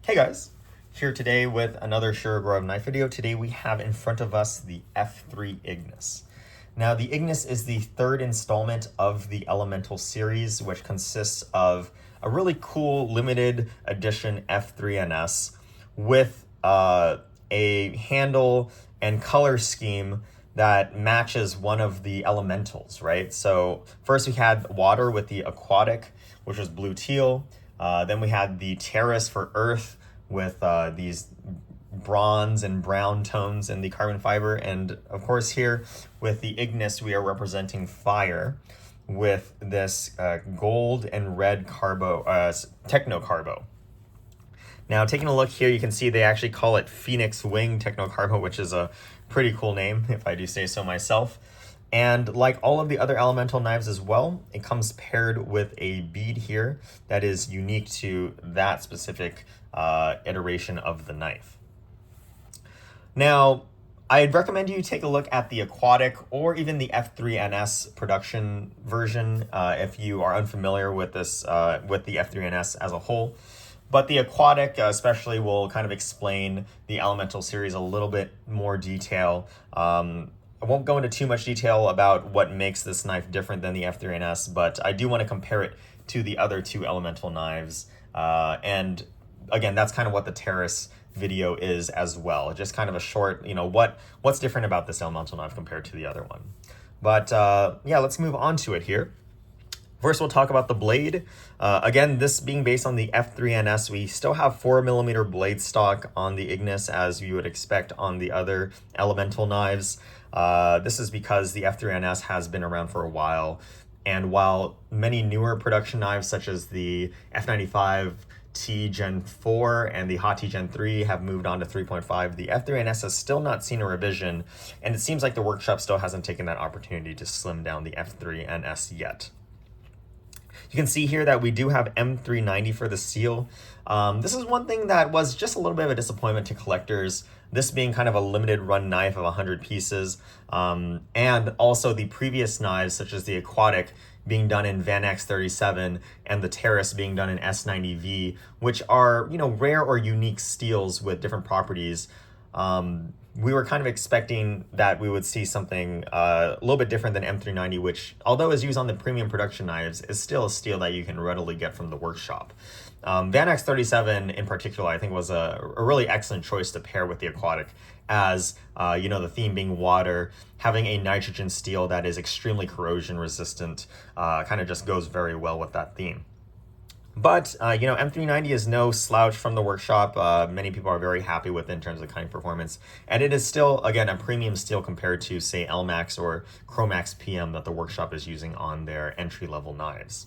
Hey guys, here today with another Shirogorov knife video. Today we have in front of us the F3 Ignis. Now the Ignis is the third installment of the Elemental series, which consists of a really cool limited edition F3NS with a handle and color scheme that matches one of the elementals, right? So first we had water with the aquatic, which was blue teal. Then we had the terrace for earth with these bronze and brown tones in the carbon fiber. And of course here with the Ignis, we are representing fire with this gold and red TechnoCarbo. Now, taking a look here, you can see they actually call it Phoenix Wing TechnoCarbo, which is a pretty cool name, if I do say so myself. And like all of the other elemental knives as well, it comes paired with a bead here that is unique to that specific iteration of the knife. Now, I'd recommend you take a look at the aquatic or even the F3NS production version if you are unfamiliar with this, with the F3NS as a whole. But the aquatic especially will kind of explain the elemental series a little bit more detail. I won't go into too much detail about what makes this knife different than the F3NS, but I do want to compare it to the other two elemental knives. And again, that's kind of what the Terrace video is as well. Just kind of a short, what's different about this elemental knife compared to the other one. But yeah, let's move on to it here. First, we'll talk about the blade. Again, this being based on the F3NS, we still have 4mm blade stock on the Ignis as you would expect on the other elemental knives. This is because the F3NS has been around for a while. And while many newer production knives such as the F95T Gen 4 and the Hati Gen 3 have moved on to 3.5, the F3NS has still not seen a revision. And it seems like the workshop still hasn't taken that opportunity to slim down the F3NS yet. You can see here that we do have M390 for the seal. This is one thing that was just a little bit of a disappointment to collectors, this being kind of a limited run knife of 100 pieces, and also the previous knives such as the aquatic being done in Van X37 and the Terrace being done in S90V, which are, rare or unique steels with different properties. We were kind of expecting that we would see something a little bit different than M390, which, although is used on the premium production knives, is still a steel that you can readily get from the workshop. Van X37 in particular, I think, was a really excellent choice to pair with the aquatic as, the theme being water, having a nitrogen steel that is extremely corrosion resistant kind of just goes very well with that theme. But, M390 is no slouch from the workshop. Many people are very happy with it in terms of cutting performance. And it is still, again, a premium steel compared to, say, LMAX or Chromax PM that the workshop is using on their entry-level knives.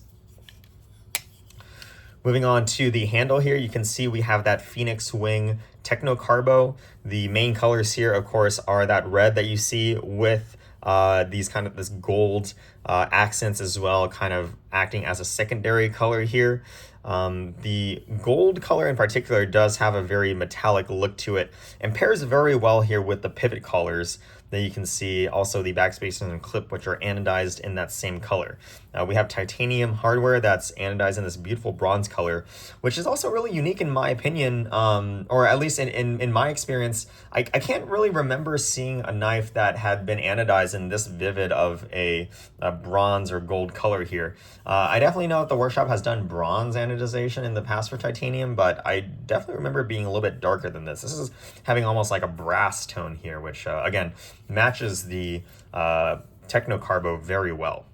Moving on to the handle here, you can see we have that Phoenix Wing TechnoCarbo. The main colors here, of course, are that red that you see with this gold accents as well, kind of acting as a secondary color here. The gold color in particular does have a very metallic look to it and pairs very well here with the pivot collars that you can see, also the backspacer and clip, which are anodized in that same color. We have titanium hardware that's anodized in this beautiful bronze color, which is also really unique in my opinion, or at least in my experience. I can't really remember seeing a knife that had been anodized in this vivid of a bronze or gold color here. I definitely know that the workshop has done bronze anodization in the past for titanium, but I definitely remember it being a little bit darker than this. This is having almost like a brass tone here, which again, matches the TechnoCarbo very well.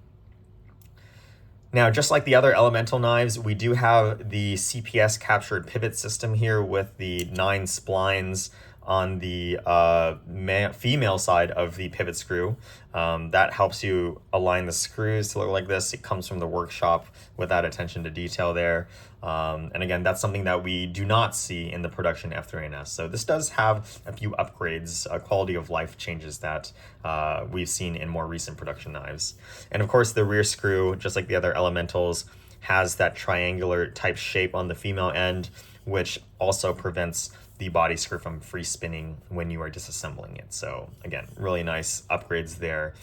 Now, just like the other elemental knives, we do have the CPS captured pivot system here with the 9 splines on the female side of the pivot screw. That helps you align the screws to look like this. It comes from the workshop with that attention to detail there. And again, that's something that we do not see in the production F3NS. So this does have a few upgrades, quality of life changes that we've seen in more recent production knives. And of course, the rear screw, just like the other elementals, has that triangular type shape on the female end, which also prevents the body screw from free spinning when you are disassembling it. So again, really nice upgrades there,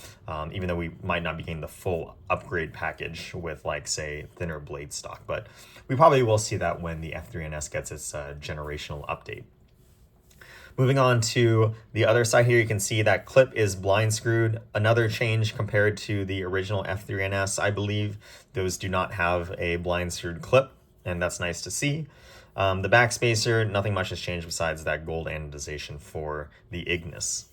even though we might not be getting the full upgrade package with, like, say, thinner blade stock, but we probably will see that when the F3NS gets its generational update. Moving on to the other side here, you can see that clip is blind screwed. Another change compared to the original F3NS, I believe. Those do not have a blind screwed clip, and that's nice to see. The back spacer, nothing much has changed besides that gold anodization for the Ignis.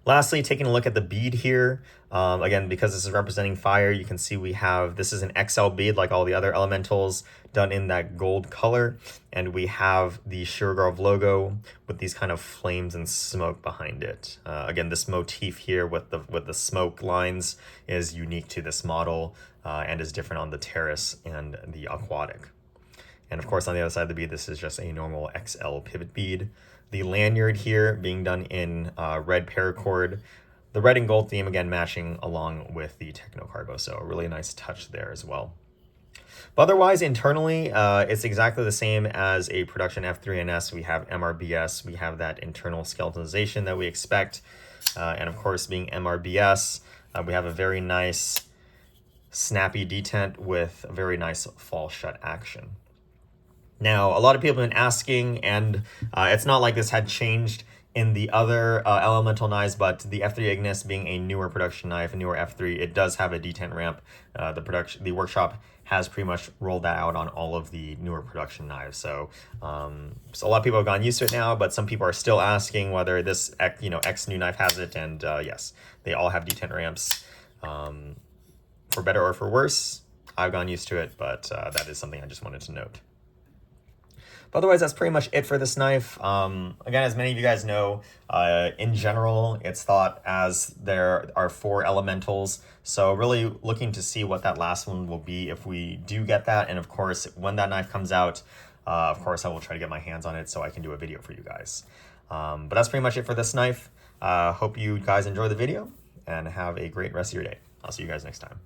Lastly, taking a look at the bead here, again, because this is representing fire, you can see we have, this is an XL bead like all the other elementals, done in that gold color, and we have the Shirogorov logo with these kind of flames and smoke behind it. Again, this motif here with the smoke lines is unique to this model and is different on the Terrace and the Aquatic. And of course, on the other side of the bead, this is just a normal XL pivot bead. The lanyard here being done in red paracord. The red and gold theme, again, matching along with the TechnoCarbo. So a really nice touch there as well. But otherwise, internally, it's exactly the same as a production F3NS. We have MRBS. We have that internal skeletonization that we expect. And of course, being MRBS, we have a very nice snappy detent with a very nice fall shut action. Now, a lot of people have been asking, and it's not like this had changed in the other elemental knives, but the F3 Ignis being a newer production knife, a newer F3, it does have a detent ramp. The workshop has pretty much rolled that out on all of the newer production knives. So a lot of people have gotten used to it now, but some people are still asking whether this X new knife has it, and yes, they all have detent ramps. For better or for worse, I've gotten used to it, but that is something I just wanted to note. But otherwise, that's pretty much it for this knife. Again, as many of you guys know, in general, it's thought as there are 4 elementals. So really looking to see what that last one will be if we do get that. And of course, when that knife comes out, of course, I will try to get my hands on it so I can do a video for you guys. But that's pretty much it for this knife. Hope you guys enjoy the video and have a great rest of your day. I'll see you guys next time.